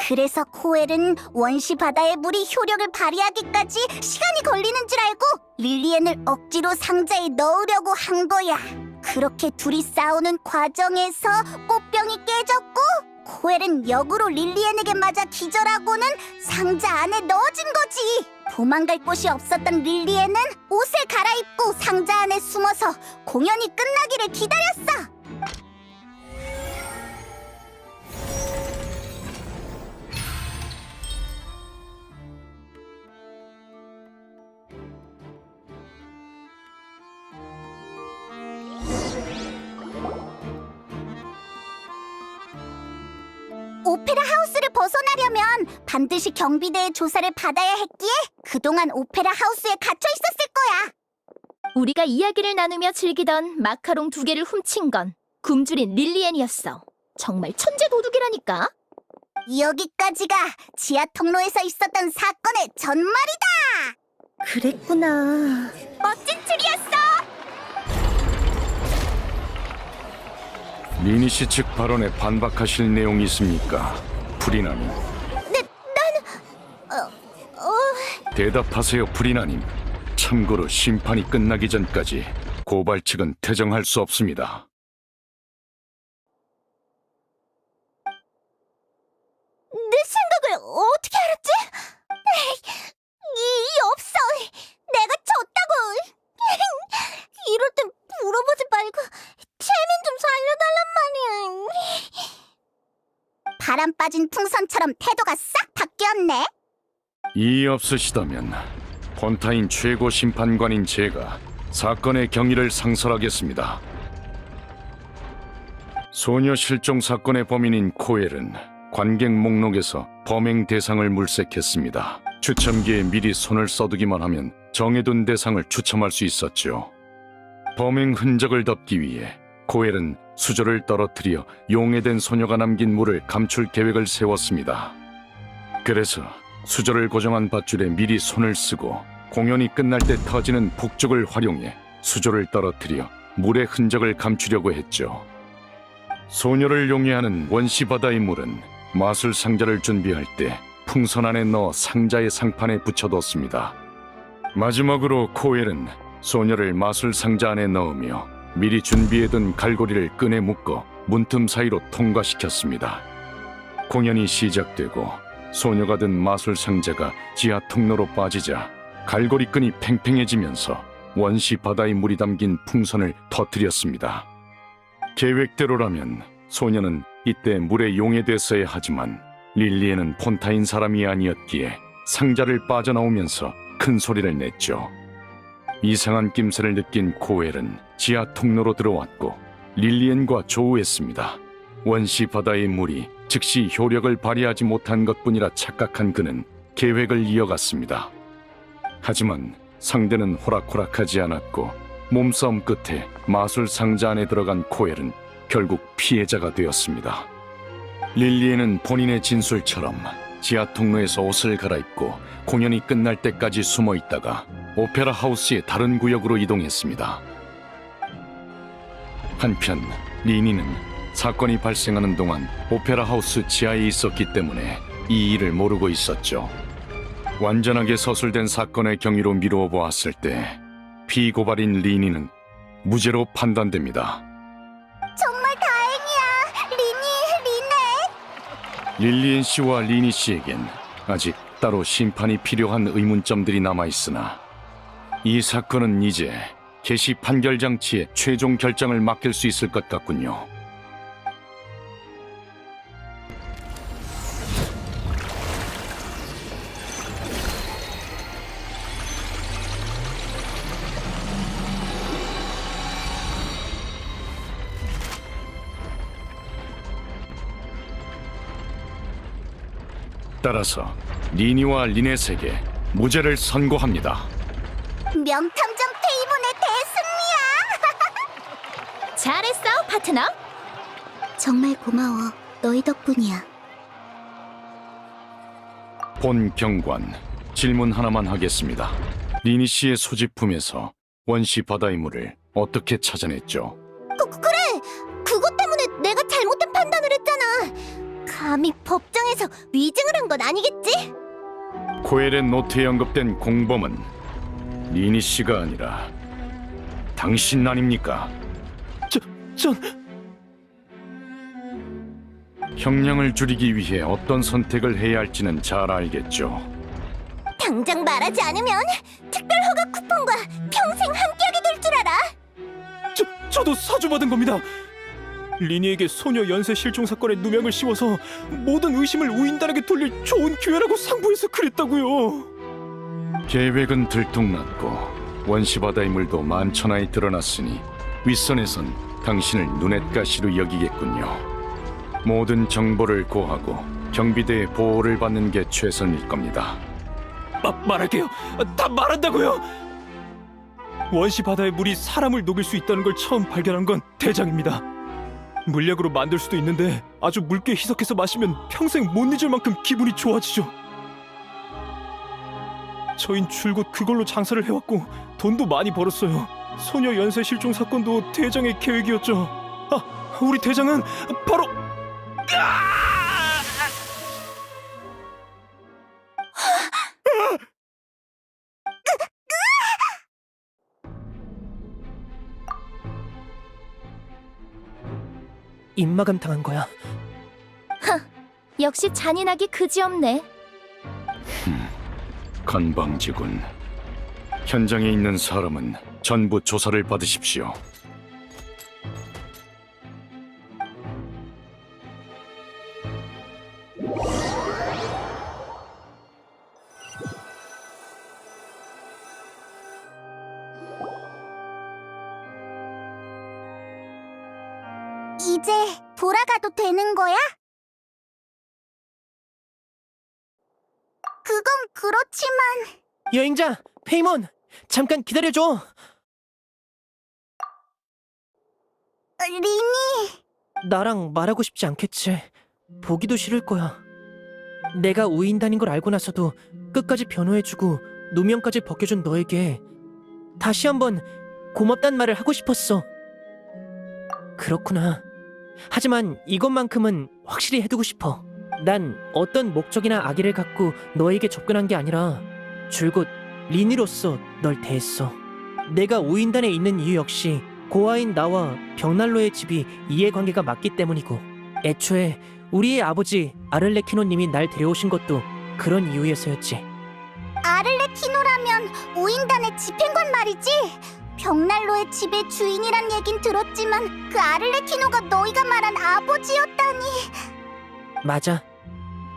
그래서 코엘은 원시 바다의 물이 효력을 발휘하기까지 시간이 걸리는 줄 알고 릴리엔을 억지로 상자에 넣으려고 한 거야. 그렇게 둘이 싸우는 과정에서 꽃병이 깨졌고 코엘은 역으로 릴리엔에게 맞아 기절하고는 상자 안에 넣어진 거지. 도망갈 곳이 없었던 릴리엔은 옷을 갈아입고 상자 안에 숨어서 공연이 끝나기를 기다렸어. 오페라 하우스를 벗어나려면 반드시 경비대의 조사를 받아야 했기에 그동안 오페라 하우스에 갇혀 있었을 거야. 우리가 이야기를 나누며 즐기던 마카롱 2개를 훔친 건 굶주린 릴리엔이었어. 정말 천재 도둑이라니까. 여기까지가 지하 통로에서 있었던 사건의 전말이다. 그랬구나. 멋진 추리였어. 리니 씨 측 발언에 반박하실 내용이 있습니까? 프리나님. 대답하세요, 프리나님. 참고로 심판이 끝나기 전까지 고발 측은 퇴정할 수 없습니다. 내 생각을 어떻게 알았지? 이 없어. 내가 졌다고. 이럴 땐 물어보지 말고 채민 좀 살려달란 말이야. 바람 빠진 풍선처럼 태도가 싹 바뀌었네. 이의 없으시다면 폰타인 최고 심판관인 제가 사건의 경위를 상설하겠습니다. 소녀 실종 사건의 범인인 코엘은 관객 목록에서 범행 대상을 물색했습니다. 추첨기에 미리 손을 써두기만 하면 정해둔 대상을 추첨할 수 있었죠. 범행 흔적을 덮기 위해 코엘은 수조를 떨어뜨려 용해된 소녀가 남긴 물을 감출 계획을 세웠습니다. 그래서 수조를 고정한 밧줄에 미리 손을 쓰고 공연이 끝날 때 터지는 폭죽을 활용해 수조를 떨어뜨려 물의 흔적을 감추려고 했죠. 소녀를 용해하는 원시 바다의 물은 마술 상자를 준비할 때 풍선 안에 넣어 상자의 상판에 붙여뒀습니다. 마지막으로 코엘은 소녀를 마술 상자 안에 넣으며 미리 준비해둔 갈고리를 끈에 묶어 문틈 사이로 통과시켰습니다. 공연이 시작되고 소녀가 든 마술 상자가 지하 통로로 빠지자 갈고리 끈이 팽팽해지면서 원시 바다의 물이 담긴 풍선을 터뜨렸습니다. 계획대로라면 소녀는 이때 물에 용해됐어야 하지만 릴리에는 폰타인 사람이 아니었기에 상자를 빠져나오면서 큰 소리를 냈죠. 이상한 낌새를 느낀 코엘은 지하 통로로 들어왔고 릴리엔과 조우했습니다. 원시 바다의 물이 즉시 효력을 발휘하지 못한 것뿐이라 착각한 그는 계획을 이어갔습니다. 하지만 상대는 호락호락하지 않았고 몸싸움 끝에 마술 상자 안에 들어간 코엘은 결국 피해자가 되었습니다. 릴리에는 본인의 진술처럼 지하 통로에서 옷을 갈아입고 공연이 끝날 때까지 숨어 있다가 오페라 하우스의 다른 구역으로 이동했습니다. 한편 리니는 사건이 발생하는 동안 오페라 하우스 지하에 있었기 때문에 이 일을 모르고 있었죠. 완전하게 서술된 사건의 경위로 미루어 보았을 때 피고발인 리니는 무죄로 판단됩니다. 정말 다행이야. 리네. 릴리엔 씨와 리니 씨에겐 아직 따로 심판이 필요한 의문점들이 남아있으나 이 사건은 이제 개시 판결 장치에 최종 결정을 맡길 수 있을 것 같군요. 따라서 리니와 리넷에게 무죄를 선고합니다. 명탐정 페이몬의 대승리야. 잘했어, 파트너. 정말 고마워. 너희 덕분이야. 본 경관, 질문 하나만 하겠습니다. 리니 씨의 소지품에서 원시 바다의 물을 어떻게 찾아냈죠? 그래! 그것 때문에 내가 잘못된 판단을 했잖아. 감히 법정에서 위증을 한 건 아니겠지? 코엘의 노트에 언급된 공범은 리니 씨가 아니라 당신 아닙니까? 전 형량을 줄이기 위해 어떤 선택을 해야 할지는 잘 알겠죠. 당장 말하지 않으면 특별 허가 쿠폰과 평생 함께하게 될 줄 알아. 저도 사주받은 겁니다. 리니에게 소녀 연쇄 실종 사건에 누명을 씌워서 모든 의심을 우인단에게 돌릴 좋은 기회라고 상부해서 그랬다고요. 계획은 들통났고 원시 바다의 물도 만천하에 드러났으니 윗선에선 당신을 눈엣가시로 여기겠군요. 모든 정보를 고하고 경비대의 보호를 받는 게 최선일 겁니다. 말할게요. 다 말한다고요. 원시 바다의 물이 사람을 녹일 수 있다는 걸 처음 발견한 건 대장입니다. 물약으로 만들 수도 있는데 아주 묽게 희석해서 마시면 평생 못 잊을 만큼 기분이 좋아지죠. 저흰 줄곧 그걸로 장사를 해왔고 돈도 많이 벌었어요. 소녀 연쇄 실종 사건도 대장의 계획이었죠. 아, 우리 대장은 바로 입마감 당한 거야. 역시 잔인하기 그지없네. 건방지군. 현장에 있는 사람은 전부 조사를 받으십시오. 이제 돌아가도 되는 거야? 그건 그렇지만 여행자, 페이몬! 잠깐 기다려줘! 리니, 나랑 말하고 싶지 않겠지. 보기도 싫을 거야. 내가 우인단인 걸 알고 나서도 끝까지 변호해주고 누명까지 벗겨준 너에게 다시 한번 고맙단 말을 하고 싶었어. 그렇구나. 하지만 이것만큼은 확실히 해두고 싶어. 난 어떤 목적이나 악의를 갖고 너에게 접근한 게 아니라 줄곧 리니로서 널 대했어. 내가 우인단에 있는 이유 역시 고아인 나와 벽난로의 집이 이해관계가 맞기 때문이고, 애초에 우리의 아버지 아를레키노님이 날 데려오신 것도 그런 이유에서였지. 아를레키노라면 우인단의 집행관 말이지? 벽난로의 집의 주인이란 얘긴 들었지만 그 아를레키노가 너희가 말한 아버지였다니. 맞아.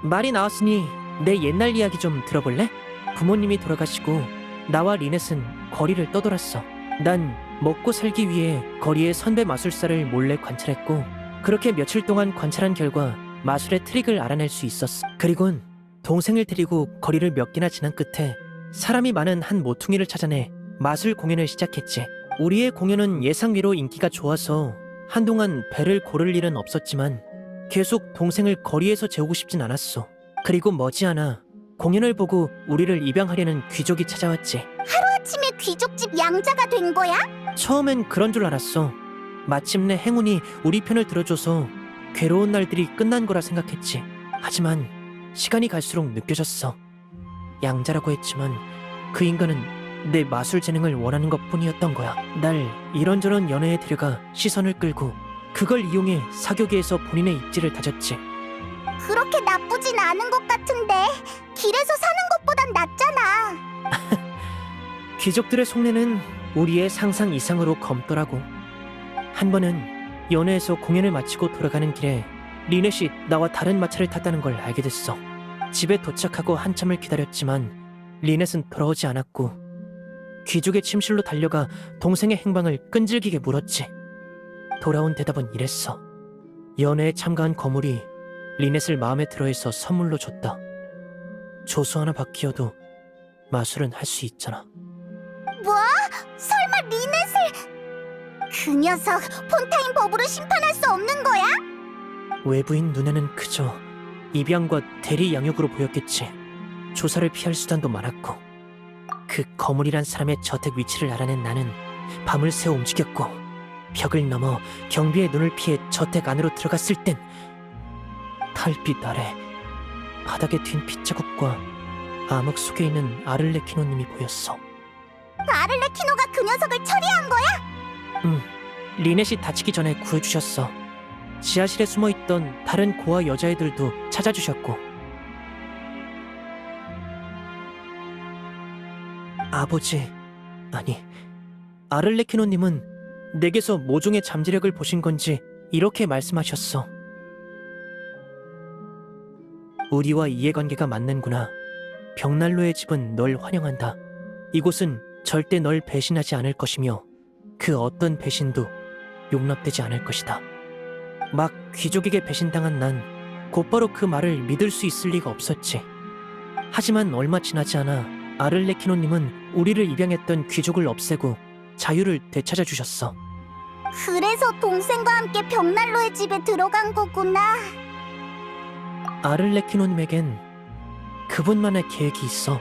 말이 나왔으니 내 옛날 이야기 좀 들어볼래? 부모님이 돌아가시고 나와 리넷은 거리를 떠돌았어. 난 먹고 살기 위해 거리의 선배 마술사를 몰래 관찰했고, 그렇게 며칠 동안 관찰한 결과 마술의 트릭을 알아낼 수 있었어. 그리곤 동생을 데리고 거리를 몇 개나 지난 끝에 사람이 많은 한 모퉁이를 찾아내 마술 공연을 시작했지. 우리의 공연은 예상외로 인기가 좋아서 한동안 배를 고를 일은 없었지만 계속 동생을 거리에서 재우고 싶진 않았어. 그리고 머지않아 공연을 보고 우리를 입양하려는 귀족이 찾아왔지. 하루아침에 귀족집 양자가 된 거야? 처음엔 그런 줄 알았어. 마침내 행운이 우리 편을 들어줘서 괴로운 날들이 끝난 거라 생각했지. 하지만 시간이 갈수록 느껴졌어. 양자라고 했지만 그 인간은 내 마술 재능을 원하는 것뿐이었던 거야. 날 이런저런 연애에 데려가 시선을 끌고 그걸 이용해 사교계에서 본인의 입지를 다졌지. 그렇게 나쁘진 않은 것 같은데 길에서 사는 것보단 낫잖아. 귀족들의 속내는 우리의 상상 이상으로 검더라고. 한 번은 연회에서 공연을 마치고 돌아가는 길에 리넷이 나와 다른 마차를 탔다는 걸 알게 됐어. 집에 도착하고 한참을 기다렸지만 리넷은 돌아오지 않았고, 귀족의 침실로 달려가 동생의 행방을 끈질기게 물었지. 돌아온 대답은 이랬어. 연회에 참가한 거물이 리넷을 마음에 들어해서 선물로 줬다. 조수 하나 바뀌어도 마술은 할 수 있잖아. 뭐? 설마 리넷을... 그 녀석 폰타인 법으로 심판할 수 없는 거야? 외부인 눈에는 그저 입양과 대리 양육으로 보였겠지. 조사를 피할 수단도 많았고, 그 거물이란 사람의 저택 위치를 알아낸 나는 밤을 새워 움직였고, 벽을 넘어 경비의 눈을 피해 저택 안으로 들어갔을 땐 달빛 아래 바닥에 튄 핏자국과 암흑 속에 있는 아를레키노님이 보였어. 아를레키노가 그 녀석을 처리한 거야? 리넷이 다치기 전에 구해주셨어. 지하실에 숨어있던 다른 고아 여자애들도 찾아주셨고. 아버지, 아니, 아를레키노님은 내게서 모종의 잠재력을 보신 건지 이렇게 말씀하셨어. 우리와 이해관계가 맞는구나. 벽난로의 집은 널 환영한다. 이곳은 절대 널 배신하지 않을 것이며 그 어떤 배신도 용납되지 않을 것이다. 막 귀족에게 배신당한 난 곧바로 그 말을 믿을 수 있을 리가 없었지. 하지만 얼마 지나지 않아 아를레키노님은 우리를 입양했던 귀족을 없애고 자유를 되찾아주셨어. 그래서 동생과 함께 벽난로의 집에 들어간 거구나. 아를레키노님에겐 그분만의 계획이 있어.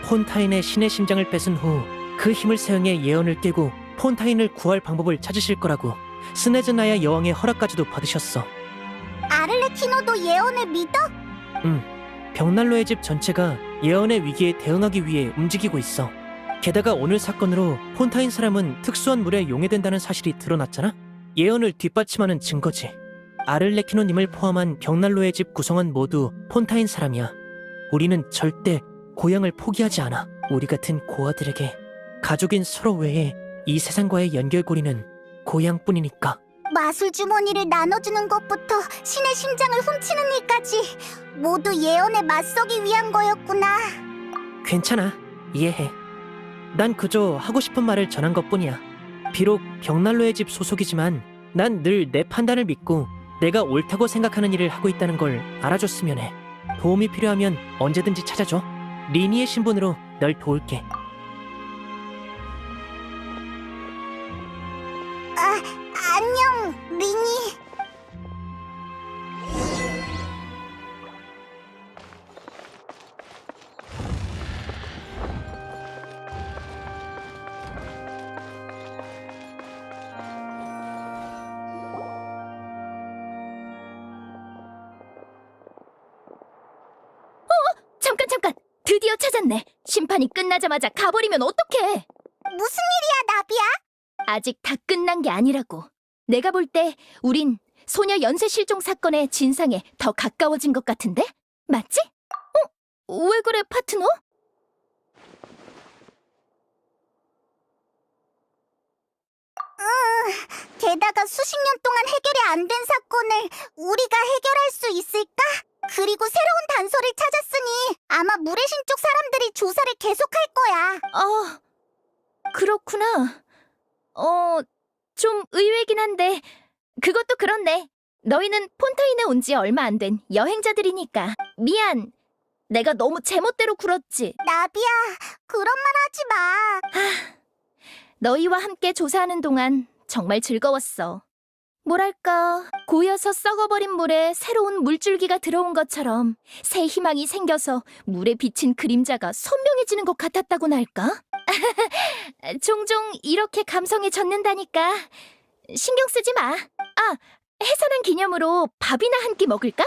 폰타인의 신의 심장을 뺏은 후 그 힘을 사용해 예언을 깨고 폰타인을 구할 방법을 찾으실 거라고 스네즈나야 여왕의 허락까지도 받으셨어. 아를레키노도 예언을 믿어? 벽난로의 집 전체가 예언의 위기에 대응하기 위해 움직이고 있어. 게다가 오늘 사건으로 폰타인 사람은 특수한 물에 용해된다는 사실이 드러났잖아? 예언을 뒷받침하는 증거지. 아를레키노님을 포함한 벽난로의 집 구성원 모두 폰타인 사람이야. 우리는 절대 고향을 포기하지 않아. 우리 같은 고아들에게 가족인 서로 외에 이 세상과의 연결고리는 고향뿐이니까. 마술 주머니를 나눠주는 것부터 신의 심장을 훔치는 일까지 모두 예언에 맞서기 위한 거였구나. 괜찮아. 이해해. 난 그저 하고 싶은 말을 전한 것뿐이야. 비록 벽난로의 집 소속이지만 난 늘 내 판단을 믿고 내가 옳다고 생각하는 일을 하고 있다는 걸 알아줬으면 해. 도움이 필요하면 언제든지 찾아줘. 리니의 신분으로 널 도울게. 안녕, 리니. 잠깐! 드디어 찾았네. 심판이 끝나자마자 가버리면 어떡해? 무슨 일이야, 나비야? 아직 다 끝난 게 아니라고. 내가 볼 때 우린 소녀 연쇄 실종 사건의 진상에 더 가까워진 것 같은데? 맞지? 왜 그래, 파트너? 게다가 수십 년 동안 해결이 안 된 사건을 우리가 해결할 수 있을까? 그리고 새로운 단서를 찾았으니 아마 무례신 쪽 사람들이 조사를 계속할 거야. 그렇구나. 좀 의외긴 한데 그것도 그렇네. 너희는 폰타인에 온 지 얼마 안 된 여행자들이니까. 미안. 내가 너무 제멋대로 굴었지. 나비야, 그런 말 하지 마. 너희와 함께 조사하는 동안 정말 즐거웠어. 뭐랄까, 고여서 썩어버린 물에 새로운 물줄기가 들어온 것처럼 새 희망이 생겨서 물에 비친 그림자가 선명해지는 것 같았다고나 할까? 종종 이렇게 감성에 젖는다니까. 신경 쓰지 마. 해산한 기념으로 밥이나 한 끼 먹을까?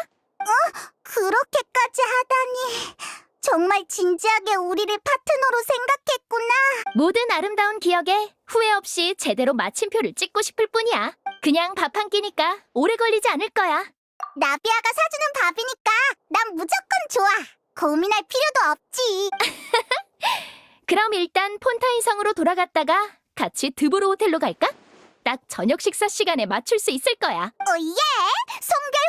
그렇게까지 하다니. 정말 진지하게 우리를 파트너로 생각했구나. 모든 아름다운 기억에 후회 없이 제대로 마침표를 찍고 싶을 뿐이야. 그냥 밥 한 끼니까 오래 걸리지 않을 거야. 나비아가 사주는 밥이니까 난 무조건 좋아. 고민할 필요도 없지. 그럼 일단 폰타인 성으로 돌아갔다가 같이 드보로 호텔로 갈까? 딱 저녁 식사 시간에 맞출 수 있을 거야. 예! 송별